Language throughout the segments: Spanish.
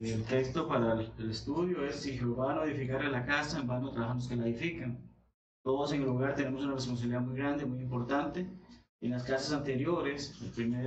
El texto para el estudio es: si Jehová no edificare la casa, en vano trabajan los que la edifican. Todos en el hogar tenemos una responsabilidad muy grande, muy importante. En las clases anteriores, el primer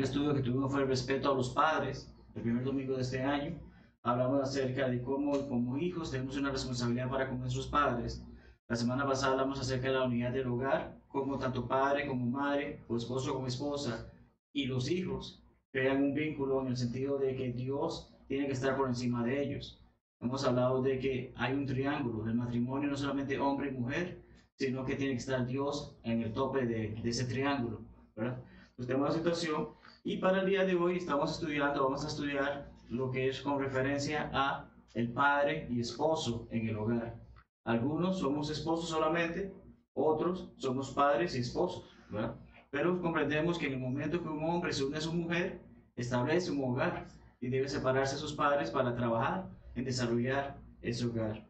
estudio que tuvimos fue el respeto a los padres, el primer domingo de este año. Hablamos acerca de cómo como hijos tenemos una responsabilidad para con nuestros padres. La semana pasada hablamos acerca de la unidad del hogar, cómo tanto padre como madre, o esposo como esposa, y los hijos crean un vínculo en el sentido de que Dios tiene que estar por encima de ellos. Hemos hablado de que hay un triángulo, el matrimonio no solamente hombre y mujer, sino que tiene que estar Dios en el tope de ese triángulo, ¿verdad? Pues tenemos la situación, y para el día de hoy vamos a estudiar lo que es con referencia a el padre y esposo en el hogar. Algunos somos esposos solamente, otros somos padres y esposos, ¿verdad? Pero comprendemos que en el momento que un hombre se une a su mujer, establece un hogar y debe separarse de sus padres para trabajar en desarrollar ese hogar.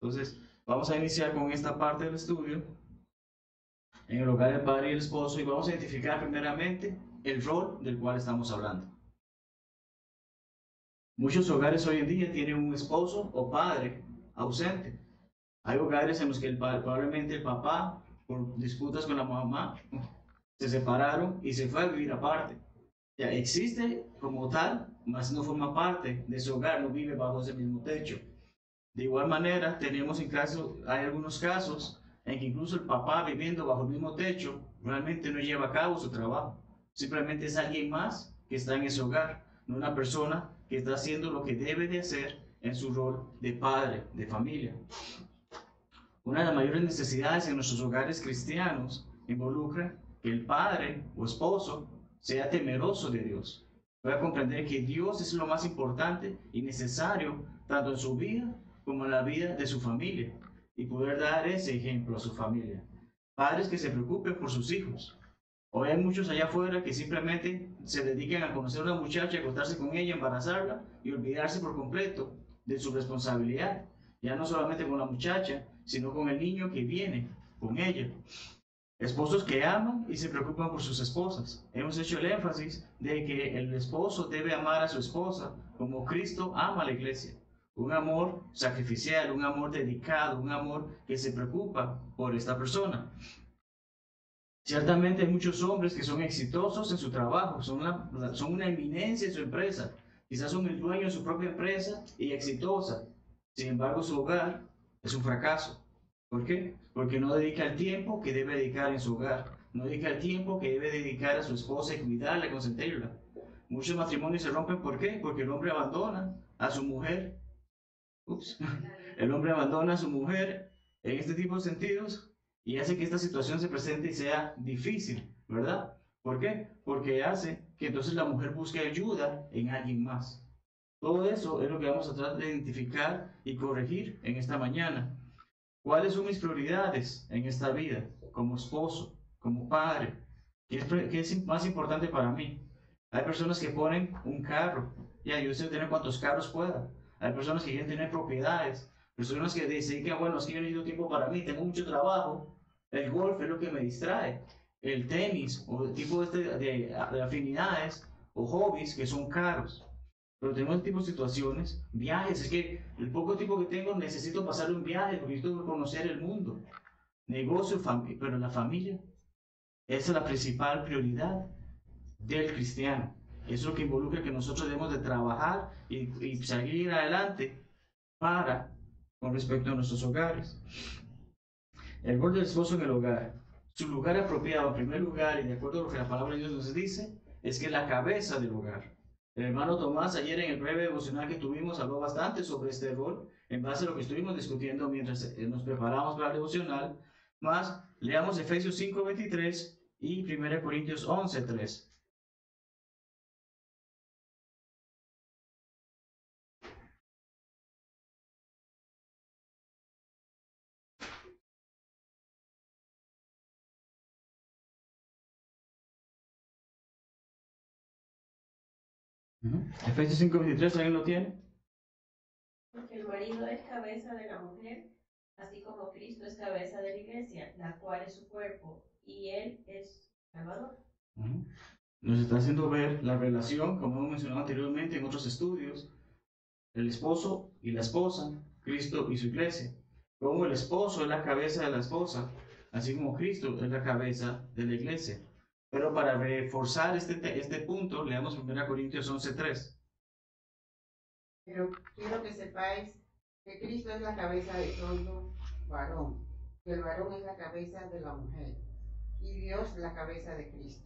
Entonces, vamos a iniciar con esta parte del estudio en el hogar del padre y el esposo, y vamos a identificar primeramente el rol del cual estamos hablando. Muchos hogares hoy en día tienen un esposo o padre ausente. Hay hogares en los que probablemente el papá, por disputas con la mamá, se separaron y se fue a vivir aparte. Ya existe como tal, mas no forma parte de ese hogar, no vive bajo ese mismo techo. De igual manera, hay algunos casos en que incluso el papá, viviendo bajo el mismo techo, realmente no lleva a cabo su trabajo. Simplemente es alguien más que está en ese hogar, no una persona que está haciendo lo que debe de hacer en su rol de padre, de familia. Una de las mayores necesidades en nuestros hogares cristianos involucra que el padre o esposo sea temeroso de Dios. Pueda comprender que Dios es lo más importante y necesario tanto en su vida como en la vida de su familia, y poder dar ese ejemplo a su familia. Padres que se preocupen por sus hijos. Hoy hay muchos allá afuera que simplemente se dedican a conocer a una muchacha, acostarse con ella, embarazarla y olvidarse por completo de su responsabilidad, ya no solamente con la muchacha, sino con el niño que viene con ella. Esposos que aman y se preocupan por sus esposas. Hemos hecho el énfasis de que el esposo debe amar a su esposa como Cristo ama a la iglesia. Un amor sacrificial, un amor dedicado, un amor que se preocupa por esta persona. Ciertamente hay muchos hombres que son exitosos en su trabajo, son una eminencia en su empresa, quizás son el dueño de su propia empresa y exitosa. Sin embargo, su hogar es un fracaso. ¿Por qué? Porque no dedica el tiempo que debe dedicar en su hogar, no dedica el tiempo que debe dedicar a su esposa y cuidarla, consentirla. Muchos matrimonios se rompen, ¿por qué? Porque el hombre abandona a su mujer. Ups. El hombre abandona a su mujer en este tipo de sentidos y hace que esta situación se presente y sea difícil, ¿verdad? ¿Por qué? Porque hace que entonces la mujer busque ayuda en alguien más. Todo eso es lo que vamos a tratar de identificar y corregir en esta mañana. ¿Cuáles son mis prioridades en esta vida? Como esposo, como padre. ¿Qué es más importante para mí? Hay personas que ponen un carro. Ya, yo deseo tener cuantos carros pueda. Hay personas que quieren tener propiedades. Personas que dicen que, bueno, es que yo necesito tiempo para mí, tengo mucho trabajo. El golf es lo que me distrae. El tenis o el tipo de afinidades o hobbies que son caros. Pero tenemos este tipo de situaciones, viajes, es que el poco tiempo que tengo necesito pasar un viaje porque necesito conocer el mundo, negocio, pero la familia, esa es la principal prioridad del cristiano. Eso es lo que involucra que nosotros debemos de trabajar y seguir adelante para, con respecto a nuestros hogares. El rol del esposo en el hogar, su lugar apropiado, en primer lugar, y de acuerdo a lo que la palabra de Dios nos dice, es que es la cabeza del hogar. El hermano Tomás ayer en el breve devocional que tuvimos habló bastante sobre este rol en base a lo que estuvimos discutiendo mientras nos preparamos para el devocional. Más, leamos Efesios 5:23 y 1 Corintios 11:3. Efesios 5:23, ¿alguien lo tiene? Porque el marido es cabeza de la mujer, así como Cristo es cabeza de la iglesia, la cual es su cuerpo, y él es Salvador. nos está haciendo ver la relación, como hemos mencionado anteriormente en otros estudios, el esposo y la esposa, Cristo y su iglesia. Como el esposo es la cabeza de la esposa, así como Cristo es la cabeza de la iglesia. Pero para reforzar este punto, leamos 1 Corintios 11:3. Pero quiero que sepáis que Cristo es la cabeza de todo varón, que el varón es la cabeza de la mujer, y Dios la cabeza de Cristo.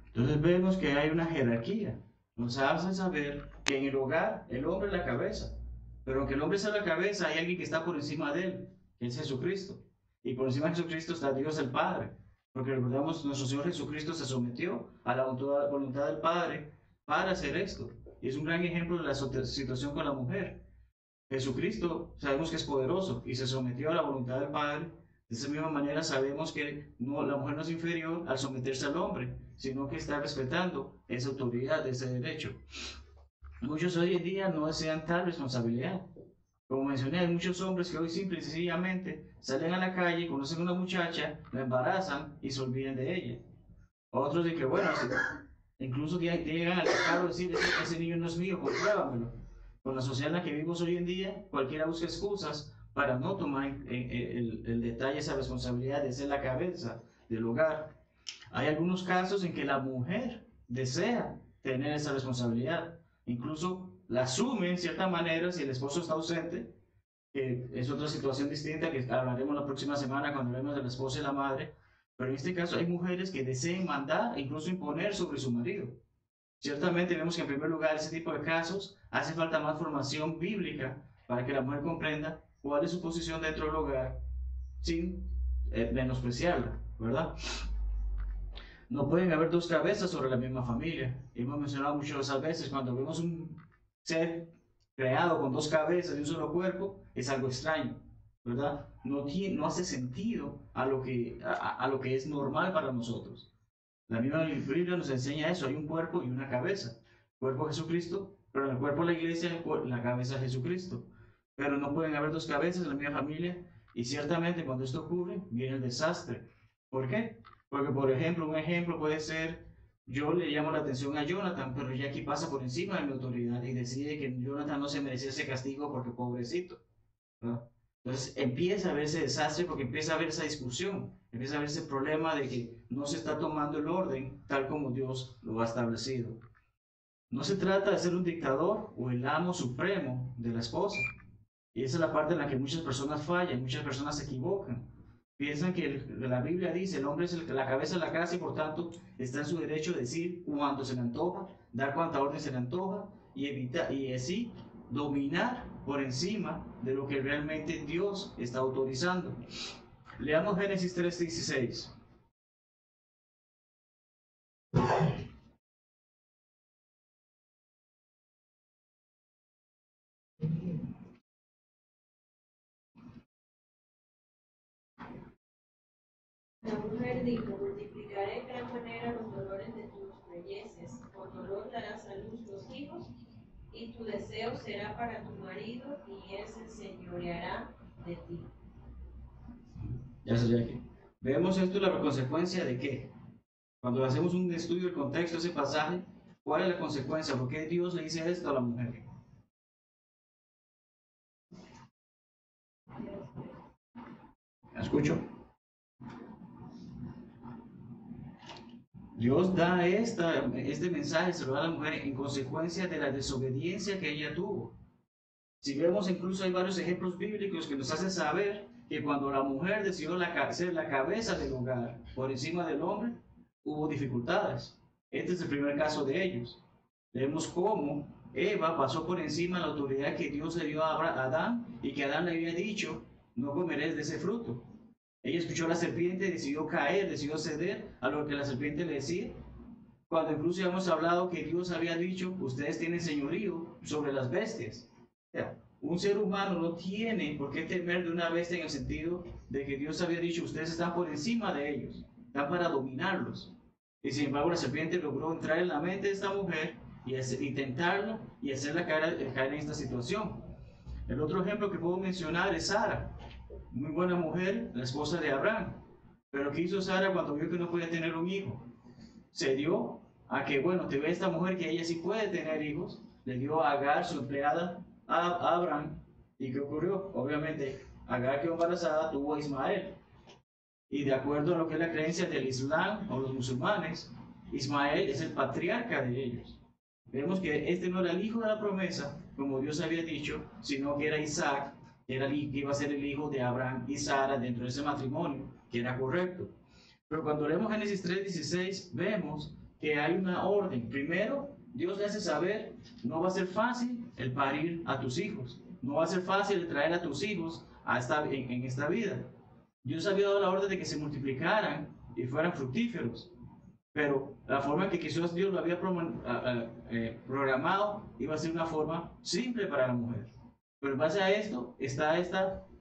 Entonces vemos que hay una jerarquía. Nos hace saber que en el hogar el hombre es la cabeza, pero aunque el hombre sea la cabeza, hay alguien que está por encima de él, que es Jesucristo. Y por encima de Jesucristo está Dios el Padre, porque recordamos, nuestro Señor Jesucristo se sometió a la voluntad del Padre para hacer esto. Y es un gran ejemplo de la situación con la mujer. Jesucristo sabemos que es poderoso y se sometió a la voluntad del Padre. De esa misma manera sabemos que la mujer no es inferior al someterse al hombre, sino que está respetando esa autoridad, ese derecho. Muchos hoy en día no desean tal responsabilidad. Como mencioné, hay muchos hombres que hoy simple y sencillamente salen a la calle, conocen a una muchacha, la embarazan y se olvidan de ella. Otros dicen que, bueno, incluso llegan al mercado a decir, ese niño no es mío, compruébamelo. Con la sociedad en la que vivimos hoy en día, cualquiera busca excusas para no tomar el detalle, esa responsabilidad de ser la cabeza del hogar. Hay algunos casos en que la mujer desea tener esa responsabilidad, incluso la asume en cierta manera si el esposo está ausente, que es otra situación distinta que hablaremos la próxima semana cuando hablemos de la esposa y la madre. Pero en este caso hay mujeres que desean mandar e incluso imponer sobre su marido. Ciertamente vemos que en primer lugar ese tipo de casos hace falta más formación bíblica para que la mujer comprenda cuál es su posición dentro del hogar sin menospreciarla, ¿verdad? No pueden haber dos cabezas sobre la misma familia. Hemos mencionado muchas veces, cuando vemos un ser creado con dos cabezas y un solo cuerpo, es algo extraño, ¿verdad? No hace sentido a lo que es normal para nosotros. La misma Biblia nos enseña eso, hay un cuerpo y una cabeza. El cuerpo de Jesucristo, pero en el cuerpo de la iglesia, la cabeza de Jesucristo. Pero no pueden haber dos cabezas en la misma familia, y ciertamente cuando esto ocurre, viene el desastre. ¿Por qué? Porque, por ejemplo, un ejemplo puede ser, yo le llamo la atención a Jonathan, pero Jackie pasa por encima de mi autoridad y decide que Jonathan no se merecía ese castigo porque pobrecito, ¿no? Entonces empieza a ver ese desastre porque empieza a haber esa discusión, empieza a haber ese problema de que no se está tomando el orden tal como Dios lo ha establecido. No se trata de ser un dictador o el amo supremo de la esposa. Y esa es la parte en la que muchas personas fallan, muchas personas se equivocan. Piensan que la Biblia dice el hombre es la cabeza de la casa y por tanto está en su derecho de decir cuando se le antoja, dar cuanta orden se le antoja y así dominar por encima de lo que realmente Dios está autorizando. Leamos Génesis 3:16. La mujer dijo, multiplicaré en gran manera los dolores de tus reyeces, con dolor darás a luz los hijos, y tu deseo será para tu marido, y él se enseñoreará de ti. Ya sé, Jackie. Vemos esto, la consecuencia de qué. Cuando hacemos un estudio del contexto de ese pasaje, ¿cuál es la consecuencia? ¿Por qué Dios le dice esto a la mujer? ¿Me escucho? Dios da este mensaje, se lo da a la mujer en consecuencia de la desobediencia que ella tuvo. Si vemos, incluso hay varios ejemplos bíblicos que nos hacen saber que cuando la mujer decidió ser la cabeza del hogar por encima del hombre, hubo dificultades. Este es el primer caso de ellos. Vemos cómo Eva pasó por encima de la autoridad que Dios le dio a Adán y que Adán le había dicho, no comeréis de ese fruto. Ella escuchó a la serpiente, decidió caer, decidió ceder a lo que la serpiente le decía. Cuando incluso ya hemos hablado que Dios había dicho, ustedes tienen señorío sobre las bestias. O sea, un ser humano no tiene por qué temer de una bestia en el sentido de que Dios había dicho, ustedes están por encima de ellos, están para dominarlos. Y sin embargo la serpiente logró entrar en la mente de esta mujer y tentarla y hacerla caer en esta situación. El otro ejemplo que puedo mencionar es Sara, muy buena mujer, la esposa de Abraham. Pero ¿qué hizo Sara cuando vio que no podía tener un hijo? se dio a que, bueno, te ve esta mujer que ella sí puede tener hijos, le dio a Agar, su empleada, a Abraham. ¿Y qué ocurrió? Obviamente, Agar quedó embarazada, tuvo a Ismael. Y de acuerdo a lo que es la creencia del Islam o los musulmanes, Ismael es el patriarca de ellos. Vemos que este no era el hijo de la promesa, como Dios había dicho, sino que era Isaac, que iba a ser el hijo de Abraham y Sara dentro de ese matrimonio, que era correcto. Pero cuando leemos Génesis 3:16, vemos que hay una orden. Primero, Dios le hace saber, no va a ser fácil el parir a tus hijos. No va a ser fácil el traer a tus hijos en esta vida. Dios había dado la orden de que se multiplicaran y fueran fructíferos. Pero la forma en que quizás Dios lo había programado iba a ser una forma simple para la mujer. Pero en base a esto está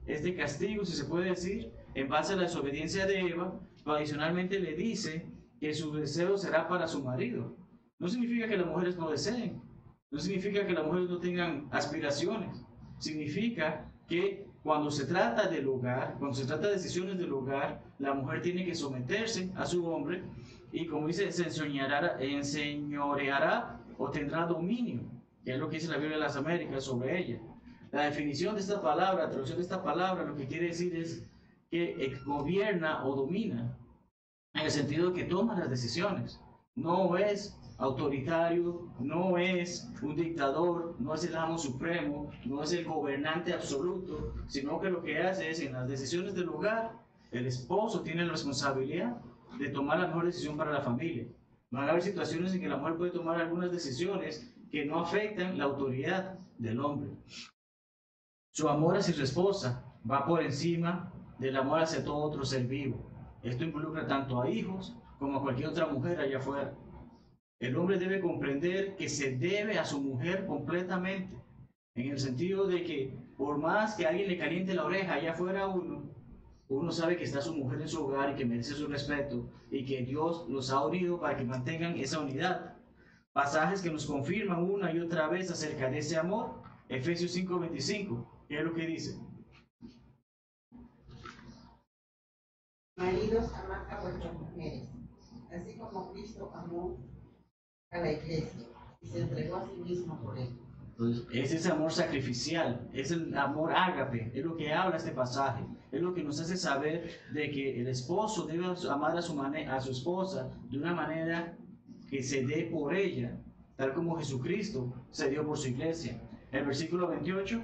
este castigo, si se puede decir, en base a la desobediencia de Eva. Adicionalmente le dice que su deseo será para su marido. No significa que las mujeres no deseen, no significa que las mujeres no tengan aspiraciones. Significa que cuando se trata del hogar, cuando se trata de decisiones del hogar, la mujer tiene que someterse a su hombre y, como dice, se enseñoreará o tendrá dominio, que es lo que dice la Biblia de las Américas sobre ella. La definición de esta palabra, la traducción de esta palabra, lo que quiere decir es que gobierna o domina, en el sentido de que toma las decisiones. No es autoritario, no es un dictador, no es el amo supremo, no es el gobernante absoluto, sino que lo que hace es, en las decisiones del hogar, el esposo tiene la responsabilidad de tomar la mejor decisión para la familia. Van a haber situaciones en que la mujer puede tomar algunas decisiones que no afectan la autoridad del hombre. Su amor hacia su esposa va por encima del amor hacia todo otro ser vivo. Esto involucra tanto a hijos como a cualquier otra mujer allá afuera. El hombre debe comprender que se debe a su mujer completamente, en el sentido de que por más que alguien le caliente la oreja allá afuera uno sabe que está su mujer en su hogar y que merece su respeto y que Dios los ha unido para que mantengan esa unidad. Pasajes que nos confirman una y otra vez acerca de ese amor. Efesios 5:25, ¿qué es lo que dice? Maridos, amad a vuestras mujeres, así como Cristo amó a la iglesia y se entregó a sí mismo por ella. Entonces, es ese amor sacrificial, es el amor ágape, es lo que habla este pasaje, es lo que nos hace saber de que el esposo debe amar a su esposa de una manera que se dé por ella, tal como Jesucristo se dio por su iglesia. El versículo 28.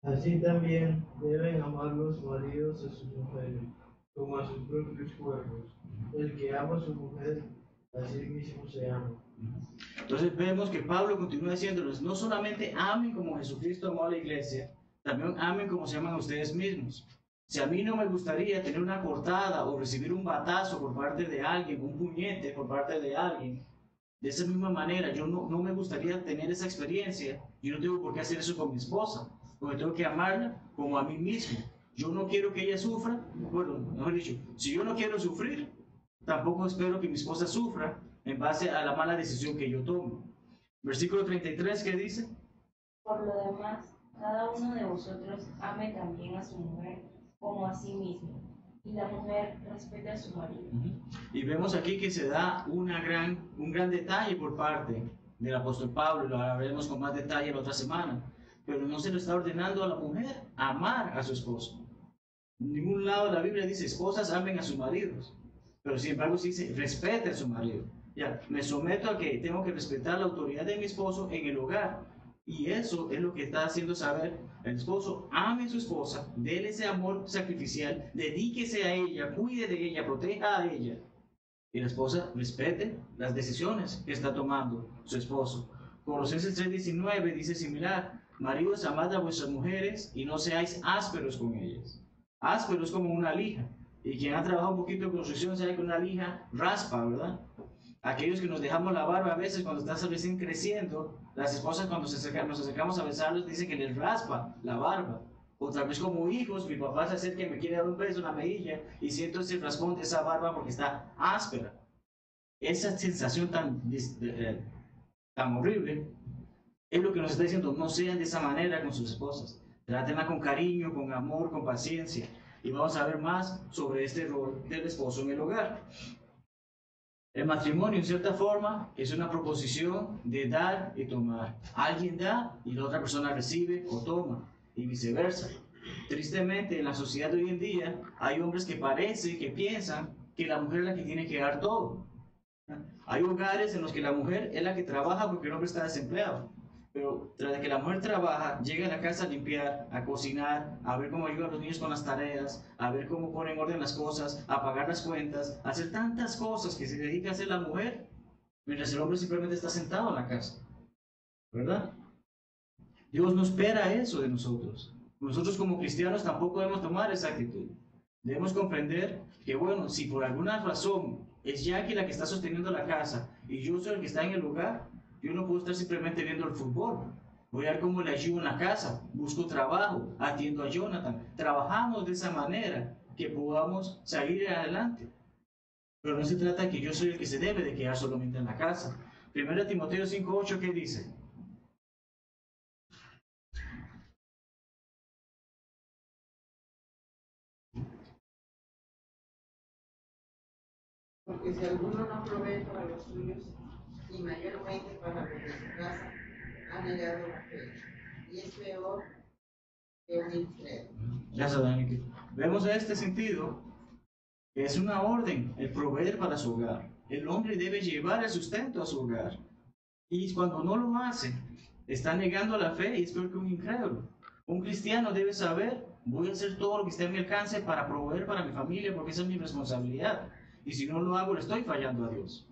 Así también deben amar los maridos a sus mujeres, como a sus propios cuerpos. El que ama a su mujer, a sí mismo se ama. Entonces vemos que Pablo continúa diciéndoles, no solamente amen como Jesucristo amó a la iglesia, también amen como se aman a ustedes mismos. Si a mí no me gustaría tener una cortada o recibir un batazo por parte de alguien, un puñete por parte de alguien, de esa misma manera, yo no me gustaría tener esa experiencia. Yo no tengo por qué hacer eso con mi esposa, porque tengo que amarla como a mí mismo. Yo no quiero que ella sufra, bueno, mejor dicho, si yo no quiero sufrir, tampoco espero que mi esposa sufra en base a la mala decisión que yo tomo. Versículo 33, ¿qué dice? Por lo demás, cada uno de vosotros ame también a su mujer como a sí mismo, y la mujer respeta a su marido. Y vemos aquí que se da un gran detalle por parte del apóstol Pablo, lo hablaremos con más detalle la otra semana, pero no se le está ordenando a la mujer amar a su esposo. En ningún lado de la Biblia dice esposas amen a sus maridos, pero sin embargo se dice respete a su marido. Ya, me someto a que tengo que respetar la autoridad de mi esposo en el hogar. Y eso es lo que está haciendo saber el esposo: ame a su esposa, déle ese amor sacrificial, dedíquese a ella, cuide de ella, proteja a ella. Y la esposa respete las decisiones que está tomando su esposo. Colosenses 3:19 dice similar: maridos, amad a vuestras mujeres y no seáis ásperos con ellas. Áspero es como una lija. Y quien ha trabajado un poquito en construcción sabe que una lija raspa, ¿verdad? Aquellos que nos dejamos la barba a veces cuando estás recién creciendo, las esposas cuando nos acercamos a besarlos dicen que les raspa la barba. O tal vez como hijos, mi papá se acerca y me quiere dar un beso en la mejilla y siento ese raspón de esa barba porque está áspera. Esa sensación tan horrible es lo que nos está diciendo: no sean de esa manera con sus esposas. Trátenla con cariño, con amor, con paciencia. Y vamos a ver más sobre este rol del esposo en el hogar. El matrimonio, en cierta forma, es una proposición de dar y tomar. Alguien da y la otra persona recibe o toma, y viceversa. Tristemente, en la sociedad de hoy en día, hay hombres que piensan que la mujer es la que tiene que dar todo. Hay hogares en los que la mujer es la que trabaja porque el hombre está desempleado. Pero tras que la mujer trabaja, llega a la casa a limpiar, a cocinar, a ver cómo ayuda a los niños con las tareas, a ver cómo pone en orden las cosas, a pagar las cuentas, a hacer tantas cosas que se dedica a hacer la mujer, mientras el hombre simplemente está sentado en la casa. ¿Verdad? Dios no espera eso de nosotros. Nosotros como cristianos tampoco debemos tomar esa actitud. Debemos comprender que, bueno, si por alguna razón es Jackie la que está sosteniendo la casa y yo soy el que está en el lugar, yo no puedo estar simplemente viendo el fútbol. Voy a ver cómo le ayudo en la casa, busco trabajo, atiendo a Jonathan. Trabajamos de esa manera que podamos salir adelante. Pero no se trata de que yo soy el que se debe de quedar solamente en la casa. 1 Timoteo 5:8, ¿qué dice? Porque si alguno no provee para los suyos, y mayormente para los de su casa, ha negado la fe, y es peor que un incrédulo. Gracias, Dani. Vemos en este sentido que es una orden el proveer para su hogar. El hombre debe llevar el sustento a su hogar. Y cuando no lo hace, está negando la fe y es peor que un incrédulo. Un cristiano debe saber, voy a hacer todo lo que esté a mi alcance para proveer para mi familia porque esa es mi responsabilidad. Y si no lo hago, le estoy fallando a Dios.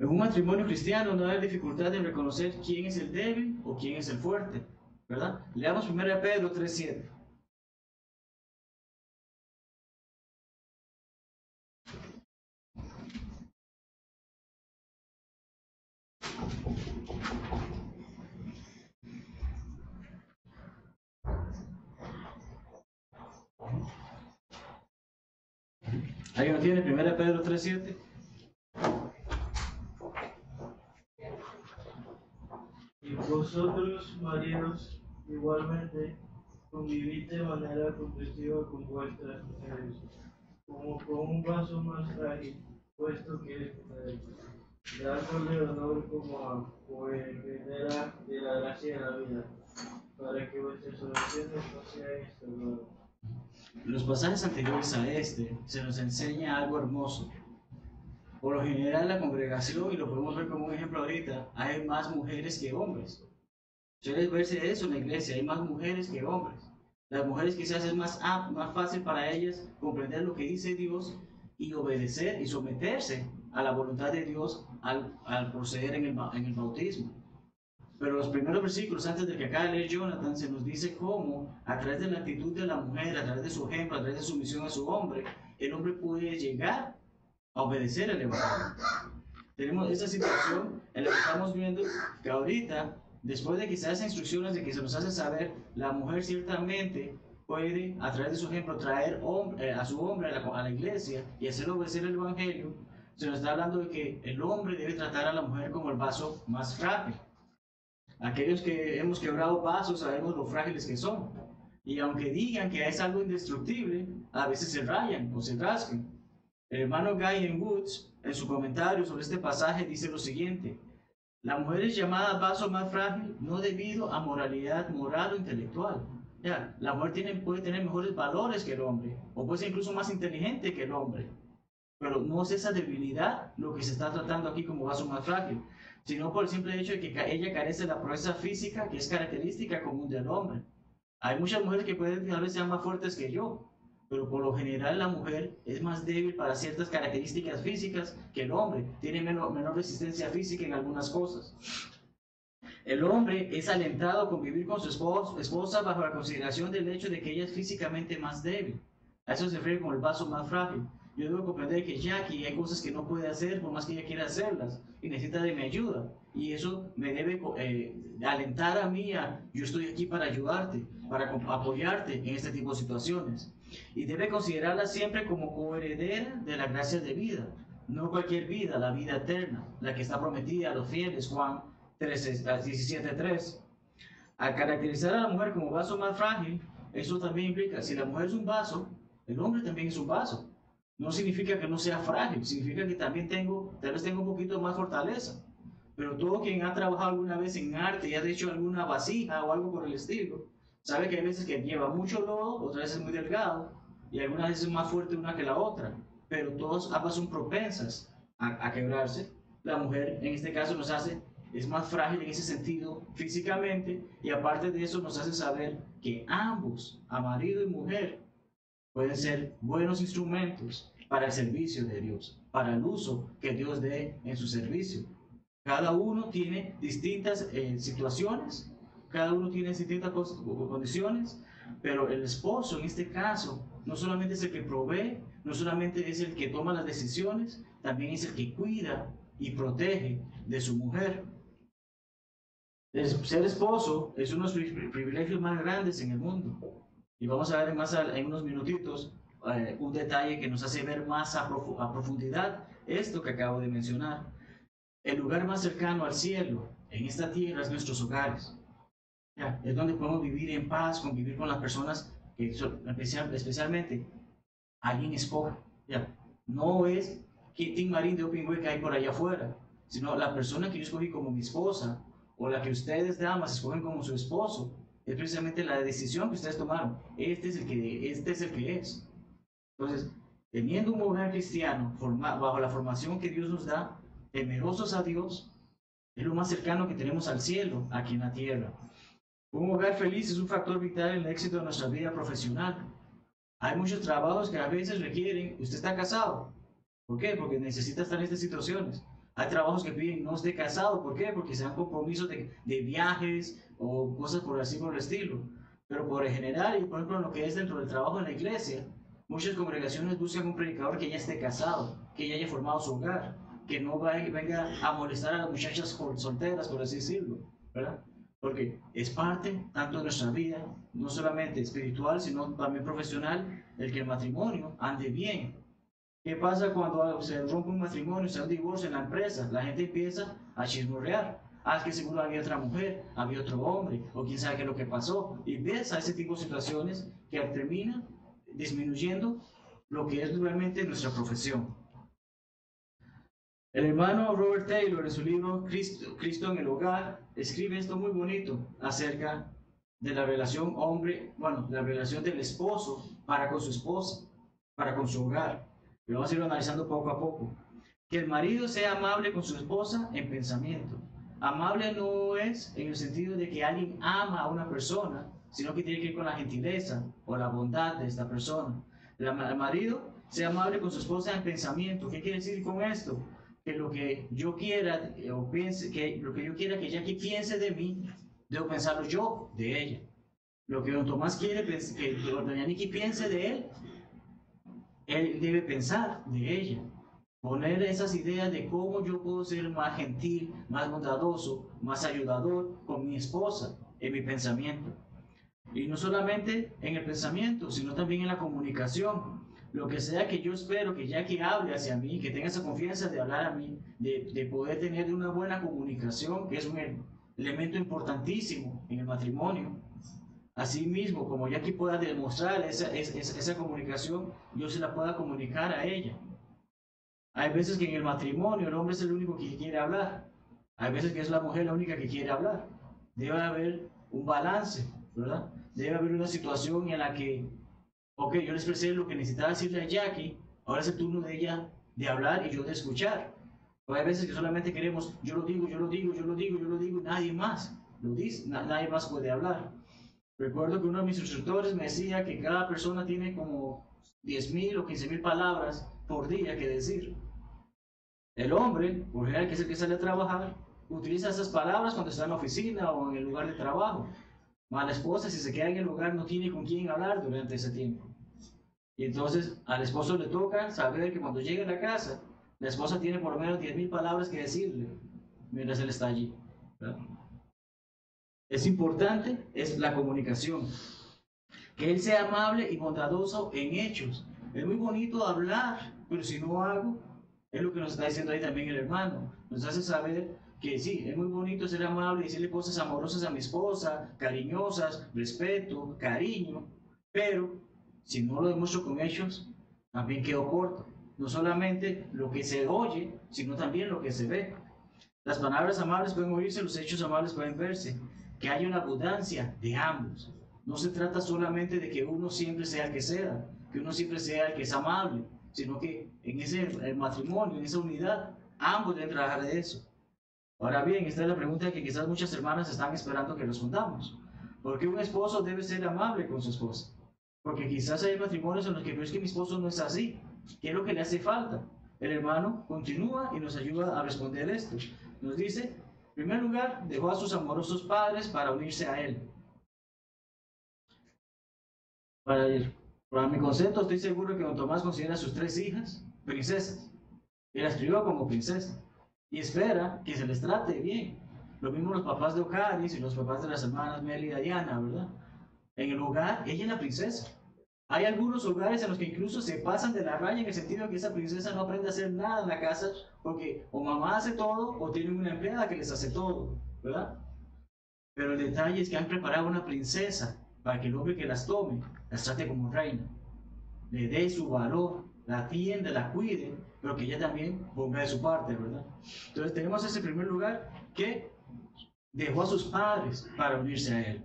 En un matrimonio cristiano no hay dificultad en reconocer quién es el débil o quién es el fuerte, ¿verdad? Leamos 1 Pedro 3:7. ¿Alguien lo tiene? 1 Pedro 3:7. Y vosotros, maridos, igualmente, convivid de manera confesiva con vuestras mujeres, como con un vaso más frágil, puesto que es mujer, dándole honor como a coheredera de la gracia de la vida, para que vuestras oraciones no sean estorbadas. En los pasajes anteriores a este se nos enseña algo hermoso. Por lo general en la congregación, y lo podemos ver como un ejemplo ahorita, hay más mujeres que hombres. Suele verse eso en la iglesia, hay más mujeres que hombres. Las mujeres quizás es más fácil para ellas comprender lo que dice Dios y obedecer y someterse a la voluntad de Dios al proceder en el bautismo. Pero los primeros versículos, antes de que acaba de leer Jonathan, se nos dice cómo, a través de la actitud de la mujer, a través de su ejemplo, a través de su misión a su hombre, el hombre puede llegar a obedecer el evangelio. Tenemos esta situación en la que estamos viendo que ahorita, después de que se hacen instrucciones, de que se nos hace saber, la mujer ciertamente puede, a través de su ejemplo, traer a su hombre a la iglesia y hacer obedecer el evangelio. Se nos está hablando de que el hombre debe tratar a la mujer como el vaso más frágil. Aquellos que hemos quebrado vasos sabemos lo frágiles que son. Y aunque digan que es algo indestructible, a veces se rayan o se rasgan. El hermano Guy Woods, en su comentario sobre este pasaje, dice lo siguiente: la mujer es llamada vaso más frágil no debido a moralidad moral o intelectual. Ya, la mujer puede tener mejores valores que el hombre, o puede ser incluso más inteligente que el hombre. Pero no es esa debilidad lo que se está tratando aquí como vaso más frágil, sino por el simple hecho de que ella carece de la proeza física que es característica común del hombre. Hay muchas mujeres que pueden tal vez sean más fuertes que yo, pero por lo general la mujer es más débil para ciertas características físicas que el hombre. Tiene menor resistencia física en algunas cosas. El hombre es alentado a convivir con su esposa bajo la consideración del hecho de que ella es físicamente más débil. A eso se refiere con el vaso más frágil. Yo debo comprender que Jackie hay cosas que no puede hacer por más que ella quiera hacerlas y necesita de mi ayuda. Y eso me debe alentar a mí yo estoy aquí para ayudarte, para apoyarte en este tipo de situaciones. Y debe considerarla siempre como coheredera de la gracia de vida. No cualquier vida, la vida eterna, la que está prometida a los fieles, Juan 17:3. Al caracterizar a la mujer como vaso más frágil, eso también implica, si la mujer es un vaso, el hombre también es un vaso. no significa que no sea frágil, significa que también tal vez tengo un poquito más fortaleza. Pero todo quien ha trabajado alguna vez en arte y ha hecho alguna vasija o algo por el estilo, sabe que hay veces que lleva mucho lodo, otras veces muy delgado, y algunas veces es más fuerte una que la otra, pero ambas son propensas a quebrarse. La mujer en este caso es más frágil en ese sentido físicamente, y aparte de eso nos hace saber que ambos, a marido y mujer, pueden ser buenos instrumentos para el servicio de Dios, para el uso que Dios dé en su servicio. Cada uno tiene distintas situaciones, cada uno tiene distintas condiciones, pero el esposo en este caso no solamente es el que provee, no solamente es el que toma las decisiones, también es el que cuida y protege de su mujer. Ser esposo es uno de los privilegios más grandes en el mundo. Y vamos a ver en unos minutitos un detalle que nos hace ver más a profundidad esto que acabo de mencionar. El lugar más cercano al cielo en esta tierra es nuestros hogares. ¿Ya? Es donde podemos vivir en paz, convivir con las personas que especialmente alguien escoge. ¿Ya? No es que Tim Marín de Opingüe que hay por allá afuera, sino la persona que yo escogí como mi esposa o la que ustedes, damas, escogen como su esposo. Es precisamente la decisión que ustedes tomaron. Este es el que es. Entonces, teniendo un hogar cristiano bajo la formación que Dios nos da, temerosos a Dios, es lo más cercano que tenemos al cielo aquí en la tierra. Un hogar feliz es un factor vital en el éxito de nuestra vida profesional. Hay muchos trabajos que a veces requieren, usted está casado. ¿Por qué? Porque necesita estar en estas situaciones. Hay trabajos que piden no esté casado. ¿Por qué? Porque se dan compromisos de viajes o cosas por el estilo. Pero por el general, y por ejemplo en lo que es dentro del trabajo en la iglesia, muchas congregaciones buscan un predicador que ya esté casado, que ya haya formado su hogar, que no venga a molestar a las muchachas solteras, por así decirlo, ¿verdad? Porque es parte tanto de nuestra vida, no solamente espiritual, sino también profesional, el que el matrimonio ande bien. ¿Qué pasa cuando se rompe un matrimonio, se da un divorcio en la empresa? La gente empieza a chismorrear. Ah, es que seguro había otra mujer, había otro hombre, o quién sabe qué es lo que pasó. Y ves a ese tipo de situaciones que terminan disminuyendo lo que es realmente nuestra profesión. El hermano Robert Taylor, en su libro Cristo en el Hogar, escribe esto muy bonito acerca de la relación la relación del esposo para con su esposa, para con su hogar. Lo vamos a ir analizando poco a poco. Que el marido sea amable con su esposa en pensamiento. Amable no es en el sentido de que alguien ama a una persona, sino que tiene que ir con la gentileza o la bondad de esta persona. El marido sea amable con su esposa en pensamiento. ¿Qué quiere decir con esto? Que lo que yo quiera o piense, que lo que yo quiera que Jackie piense de mí, debo pensarlo yo de ella. Lo que don Tomás quiere que doña Nikki piense de él debe pensar de ella. Poner esas ideas de cómo yo puedo ser más gentil, más bondadoso, más ayudador con mi esposa en mi pensamiento. Y no solamente en el pensamiento, sino también en la comunicación. Lo que sea que yo espero que Jackie hable hacia mí, que tenga esa confianza de hablar a mí, de poder tener una buena comunicación, que es un elemento importantísimo en el matrimonio. Asimismo, como Jackie pueda demostrar esa comunicación, yo se la pueda comunicar a ella. Hay veces que en el matrimonio el hombre es el único que quiere hablar. Hay veces que es la mujer la única que quiere hablar. Debe haber un balance, ¿verdad? Debe haber una situación en la que, ok, yo le expresé lo que necesitaba decirle a Jackie, ahora es el turno de ella de hablar y yo de escuchar. Pero hay veces que solamente queremos, yo lo digo, nadie más lo dice, nadie más puede hablar. Recuerdo que uno de mis instructores me decía que cada persona tiene como 10,000 o 15,000 palabras por día que decir. El hombre, por general, que es el que sale a trabajar, utiliza esas palabras cuando está en la oficina o en el lugar de trabajo. Mas la esposa, si se queda en el lugar, no tiene con quién hablar durante ese tiempo. Y entonces al esposo le toca saber que cuando llegue a la casa, la esposa tiene por lo menos 10,000 palabras que decirle mientras él está allí, ¿verdad? Es importante, es la comunicación. Que él sea amable y bondadoso en hechos. Es muy bonito hablar, pero si no hago, es lo que nos está diciendo ahí también el hermano. Nos hace saber que sí, es muy bonito ser amable y decirle cosas amorosas a mi esposa, cariñosas, respeto, cariño, pero si no lo demuestro con hechos, también quedó corto. No solamente lo que se oye, sino también lo que se ve. Las palabras amables pueden oírse, los hechos amables pueden verse. Que haya una abundancia de ambos. No se trata solamente de que uno siempre sea el que sea, que uno siempre sea el que es amable, sino que en ese matrimonio, en esa unidad, ambos deben trabajar de eso. Ahora bien, esta es la pregunta que quizás muchas hermanas están esperando que respondamos. ¿Por qué un esposo debe ser amable con su esposa? Porque quizás hay matrimonios en los que, pero es que mi esposo no es así. ¿Qué es lo que le hace falta? El hermano continúa y nos ayuda a responder esto. Nos dice, en primer lugar, dejó a sus amorosos padres para unirse a él. Para mi concepto, estoy seguro que don Tomás considera a sus 3 hijas princesas. Y las crió como princesas. Y espera que se les trate bien. Lo mismo los papás de Ocaris y los papás de las hermanas Meli y Diana, ¿verdad? En el hogar, ella es la princesa. Hay algunos hogares en los que incluso se pasan de la raya en el sentido de que esa princesa no aprende a hacer nada en la casa porque o mamá hace todo o tienen una empleada que les hace todo, ¿verdad? Pero el detalle es que han preparado una princesa para que el hombre que las tome las trate como reina, le dé su valor, la atienda, la cuide, pero que ella también ponga de su parte, ¿verdad? Entonces tenemos ese primer lugar que dejó a sus padres para unirse a él.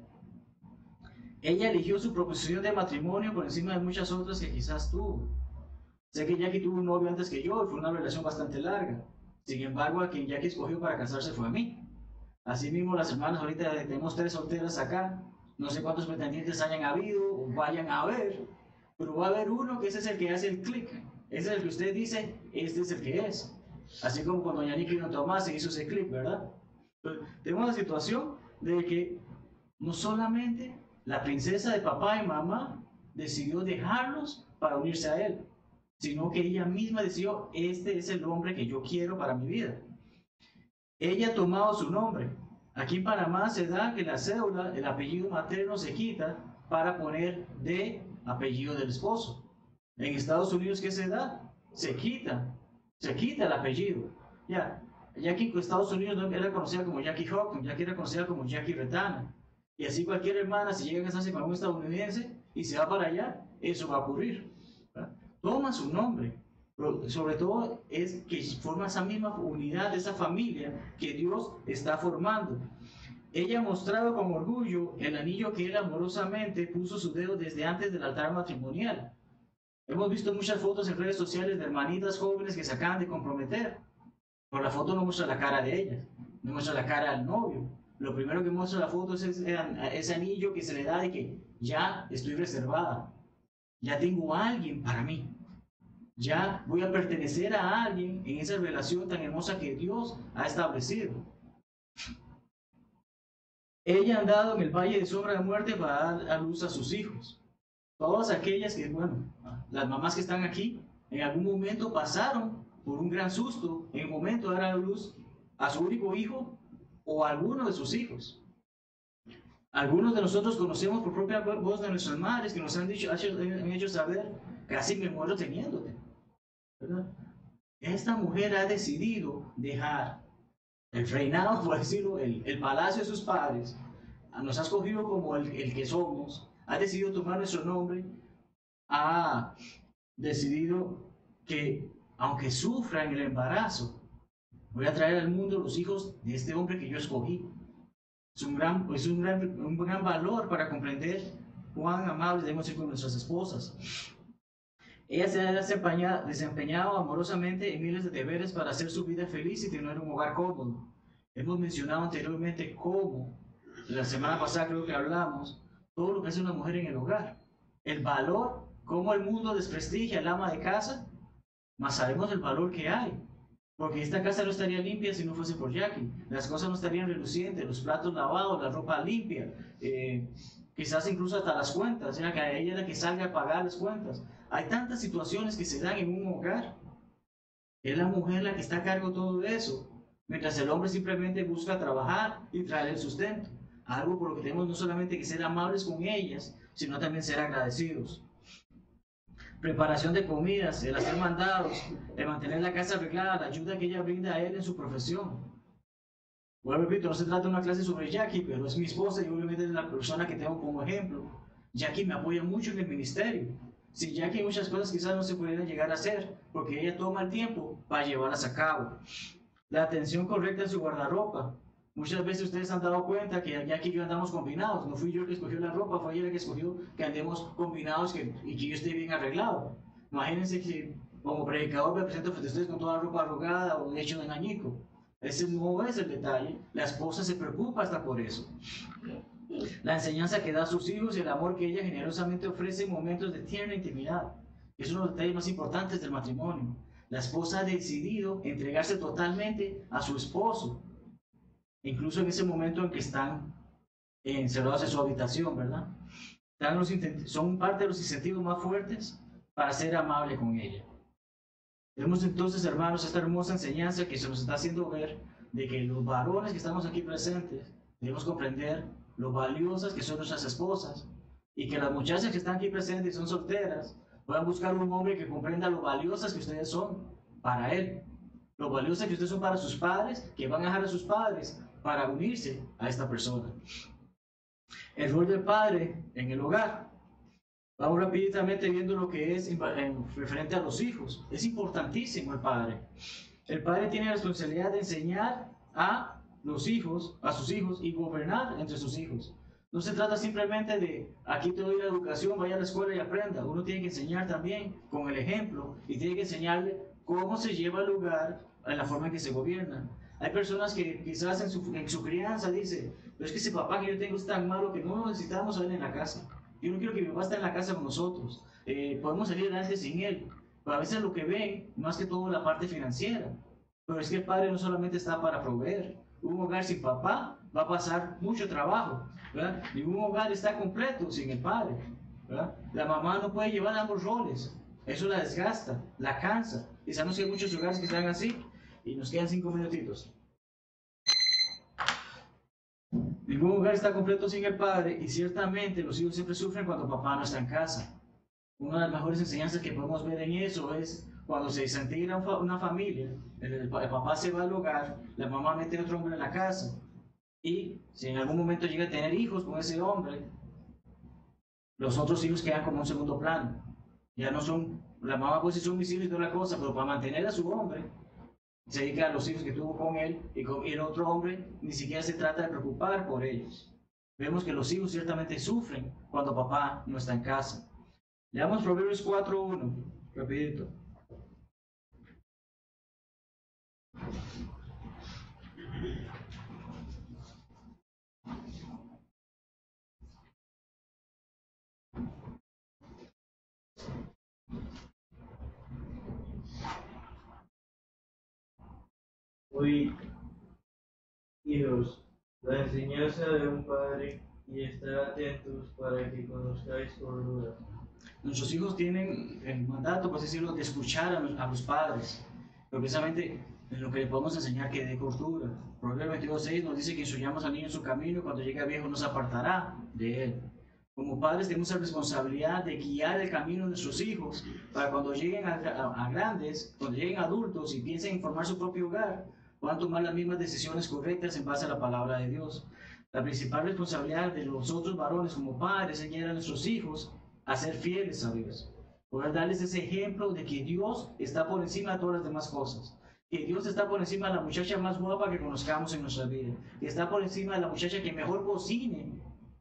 Ella eligió su proposición de matrimonio por encima de muchas otras que quizás tuvo. Sé que Jackie tuvo un novio antes que yo y fue una relación bastante larga. Sin embargo, a quien Jackie escogió para casarse fue a mí. Asimismo, las hermanas, ahorita tenemos 3 solteras acá. No sé cuántos pretendientes hayan habido o vayan a haber, pero va a haber uno que ese es el que hace el clic. Ese es el que usted dice, este es el que es. Así como cuando Yannick y don Tomás se hizo ese clic, ¿verdad? Entonces, tenemos la situación de que no solamente la princesa de papá y mamá decidió dejarlos para unirse a él, sino que ella misma decidió, este es el hombre que yo quiero para mi vida. Ella ha tomado su nombre. Aquí en Panamá se da que la cédula, el apellido materno se quita para poner de apellido del esposo. En Estados Unidos, ¿qué se da? Se quita el apellido. Ya, Jackie en Estados Unidos era conocida como Jackie Hawkins, Jackie era conocida como Jackie Retana. Y así cualquier hermana, si llega a casarse con algún estadounidense y se va para allá, eso va a ocurrir. ¿Verdad? Toma su nombre, pero sobre todo es que forma esa misma unidad, esa familia que Dios está formando. Ella ha mostrado con orgullo el anillo que él amorosamente puso su dedo desde antes del altar matrimonial. Hemos visto muchas fotos en redes sociales de hermanitas jóvenes que se acaban de comprometer, pero la foto no muestra la cara de ellas, no muestra la cara del novio. Lo primero que muestra la foto es ese anillo que se le da de que ya estoy reservada, ya tengo a alguien para mí, ya voy a pertenecer a alguien en esa relación tan hermosa que Dios ha establecido. Ella ha andado en el valle de sombra de muerte para dar a luz a sus hijos. Todas aquellas que, bueno, las mamás que están aquí, en algún momento pasaron por un gran susto, en el momento de dar a luz a su único hijo o a alguno de sus hijos. Algunos de nosotros conocemos por propia voz de nuestras madres que nos han hecho saber, casi me muero teniéndote, ¿verdad? Esta mujer ha decidido dejar el reinado, por decirlo, el palacio de sus padres, nos ha escogido como el que somos, ha decidido tomar nuestro nombre, ha decidido que, aunque sufra en el embarazo, voy a traer al mundo los hijos de este hombre que yo escogí. Es un gran valor para comprender cuán amables debemos ser con nuestras esposas. Ella se ha desempeñado amorosamente en miles de deberes para hacer su vida feliz y tener un hogar cómodo. Hemos mencionado anteriormente cómo, la semana pasada creo que hablamos, todo lo que hace una mujer en el hogar. El valor, cómo el mundo desprestigia al ama de casa, mas sabemos el valor que hay. Porque esta casa no estaría limpia si no fuese por Jackie. Las cosas no estarían relucientes, los platos lavados, la ropa limpia, quizás incluso hasta las cuentas, que a ella es la que salga a pagar las cuentas. Hay tantas situaciones que se dan en un hogar. Es la mujer la que está a cargo de todo eso, mientras el hombre simplemente busca trabajar y traer el sustento. Algo por lo que tenemos no solamente que ser amables con ellas, sino también ser agradecidos. Preparación de comidas, el hacer mandados, el mantener la casa arreglada, la ayuda que ella brinda a él en su profesión. Bueno, repito, no se trata de una clase sobre Jackie, pero es mi esposa y obviamente es la persona que tengo como ejemplo. Jackie me apoya mucho en el ministerio. Si ya que hay muchas cosas quizás no se pudieran llegar a hacer, porque ella toma el tiempo para llevarlas a cabo. La atención correcta en su guardarropa. Muchas veces ustedes han dado cuenta que ya que yo andamos combinados, no fui yo el que escogió la ropa, fue ella la que escogió que andemos combinados y que yo esté bien arreglado. Imagínense que como predicador me presento frente a ustedes con toda la ropa arrugada o hecho de añico. Ese no es el detalle. La esposa se preocupa hasta por eso. La enseñanza que da a sus hijos y el amor que ella generosamente ofrece en momentos de tierna intimidad. Es uno de los detalles más importantes del matrimonio. La esposa ha decidido entregarse totalmente a su esposo, incluso en ese momento en que están encerrados en su habitación, ¿verdad? Son parte de los incentivos más fuertes para ser amable con ella. Vemos entonces, hermanos, esta hermosa enseñanza que se nos está haciendo ver de que los varones que estamos aquí presentes debemos comprender lo valiosas que son nuestras esposas y que las muchachas que están aquí presentes y son solteras puedan buscar un hombre que comprenda lo valiosas que ustedes son para él, lo valiosas que ustedes son para sus padres, que van a dejar a sus padres para unirse a esta persona. El rol del padre en el hogar. Vamos rápidamente viendo lo que es referente a los hijos. Es importantísimo el padre. El padre tiene la responsabilidad de enseñar a los hijos, a sus hijos, y gobernar entre sus hijos. No se trata simplemente de aquí te doy la educación, vaya a la escuela y aprenda. Uno tiene que enseñar también con el ejemplo y tiene que enseñarle cómo se lleva el hogar en la forma en que se gobierna. Hay personas que quizás en su crianza dicen, pero es que ese papá que yo tengo es tan malo que no lo necesitamos a él en la casa. Yo no quiero que mi papá esté en la casa con nosotros. Podemos salir adelante sin él. Pero a veces lo que ven, más que todo la parte financiera. Pero es que el padre no solamente está para proveer. Un hogar sin papá va a pasar mucho trabajo, ¿verdad? Ningún hogar está completo sin el padre, ¿verdad? La mamá no puede llevar ambos roles. Eso la desgasta, la cansa. Y sabemos que hay muchos hogares que están así. Y nos quedan 5 minutitos. Ningún hogar está completo sin el padre y ciertamente los hijos siempre sufren cuando papá no está en casa. Una de las mejores enseñanzas que podemos ver en eso es cuando se desintegra una familia, el papá se va al hogar, la mamá mete a otro hombre en la casa y si en algún momento llega a tener hijos con ese hombre, los otros hijos quedan como un segundo plano. Ya no son, la mamá pues sí son mis hijos y toda la cosa, pero para mantener a su hombre, se dedica a los hijos que tuvo con él y el otro hombre ni siquiera se trata de preocupar por ellos. Vemos que los hijos ciertamente sufren cuando papá no está en casa. Leamos Proverbios 4:1, rapidito. Oíd, hijos, la enseñanza de un padre y estar atentos para que conozcáis cordura. Nuestros hijos tienen el mandato, por así decirlo, de escuchar a los padres, pero precisamente en lo que le podemos enseñar que dé cordura. Proverbios 22:6 nos dice que instruyamos al niño en su camino y cuando llegue viejo no se apartará de él. Como padres tenemos la responsabilidad de guiar el camino de nuestros hijos para cuando lleguen a grandes, cuando lleguen adultos y piensen en formar su propio hogar, puedan tomar las mismas decisiones correctas en base a la palabra de Dios. La principal responsabilidad de los otros varones como padres es guiar a nuestros hijos a ser fieles a Dios. Poder darles ese ejemplo de que Dios está por encima de todas las demás cosas. Que Dios está por encima de la muchacha más guapa que conozcamos en nuestra vida. Que está por encima de la muchacha que mejor cocine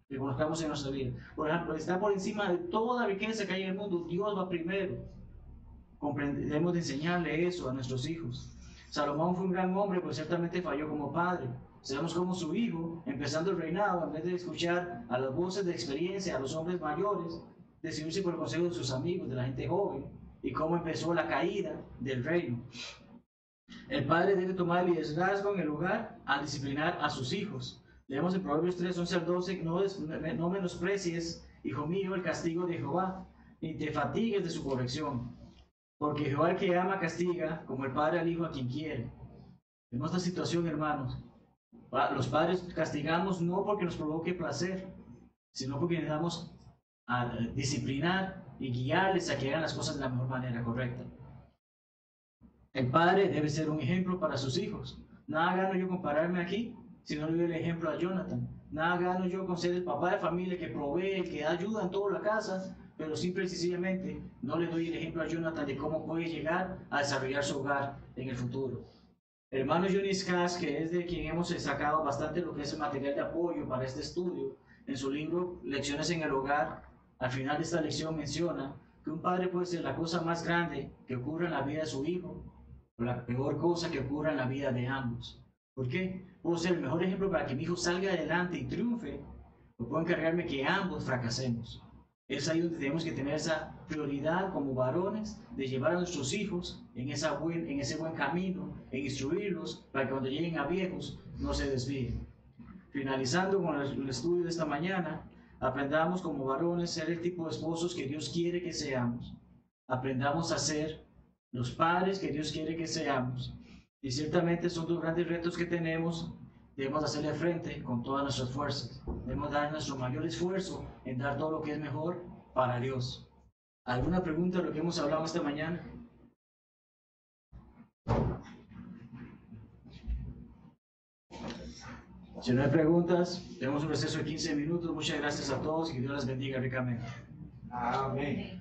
que conozcamos en nuestra vida. Por ejemplo, está por encima de toda riqueza que hay en el mundo. Dios va primero. Debemos de enseñarle eso a nuestros hijos. Salomón fue un gran hombre, pero ciertamente falló como padre. Sabemos cómo su hijo, empezando el reinado, en vez de escuchar a las voces de experiencia, a los hombres mayores, decidió irse por el consejo de sus amigos, de la gente joven, y cómo empezó la caída del reino. El padre debe tomar el liderazgo en el hogar al disciplinar a sus hijos. Leemos en Proverbios 3:11-12, no menosprecies, hijo mío, el castigo de Jehová, ni te fatigues de su corrección. Porque Jehová el que ama castiga, como el padre al hijo a quien quiere. En esta situación, hermanos, los padres castigamos no porque nos provoque placer, sino porque necesitamos disciplinar y guiarles a que hagan las cosas de la mejor manera correcta. El padre debe ser un ejemplo para sus hijos. Nada gano yo compararme aquí si no le doy el ejemplo a Jonathan. Nada gano yo con ser el papá de familia que provee, el que da ayuda en toda la casa, pero simple y sencillamente no le doy el ejemplo a Jonathan de cómo puede llegar a desarrollar su hogar en el futuro. Hermano Johnny Scass, que es de quien hemos sacado bastante lo que es el material de apoyo para este estudio, en su libro Lecciones en el Hogar, al final de esta lección menciona que un padre puede ser la cosa más grande que ocurra en la vida de su hijo o la peor cosa que ocurra en la vida de ambos. ¿Por qué? Puedo ser el mejor ejemplo para que mi hijo salga adelante y triunfe, o puedo encargarme que ambos fracasemos. Es ahí donde tenemos que tener esa prioridad como varones de llevar a nuestros hijos en ese buen camino, en instruirlos para que cuando lleguen a viejos no se desvíen. Finalizando con el estudio de esta mañana, aprendamos como varones ser el tipo de esposos que Dios quiere que seamos. Aprendamos a ser los padres que Dios quiere que seamos. Y ciertamente son dos grandes retos que tenemos. Debemos hacerle frente con todas nuestras fuerzas. Debemos dar nuestro mayor esfuerzo en dar todo lo que es mejor para Dios. ¿Alguna pregunta de lo que hemos hablado esta mañana? Si no hay preguntas, tenemos un receso de 15 minutos. Muchas gracias a todos y que Dios les bendiga ricamente. Amén.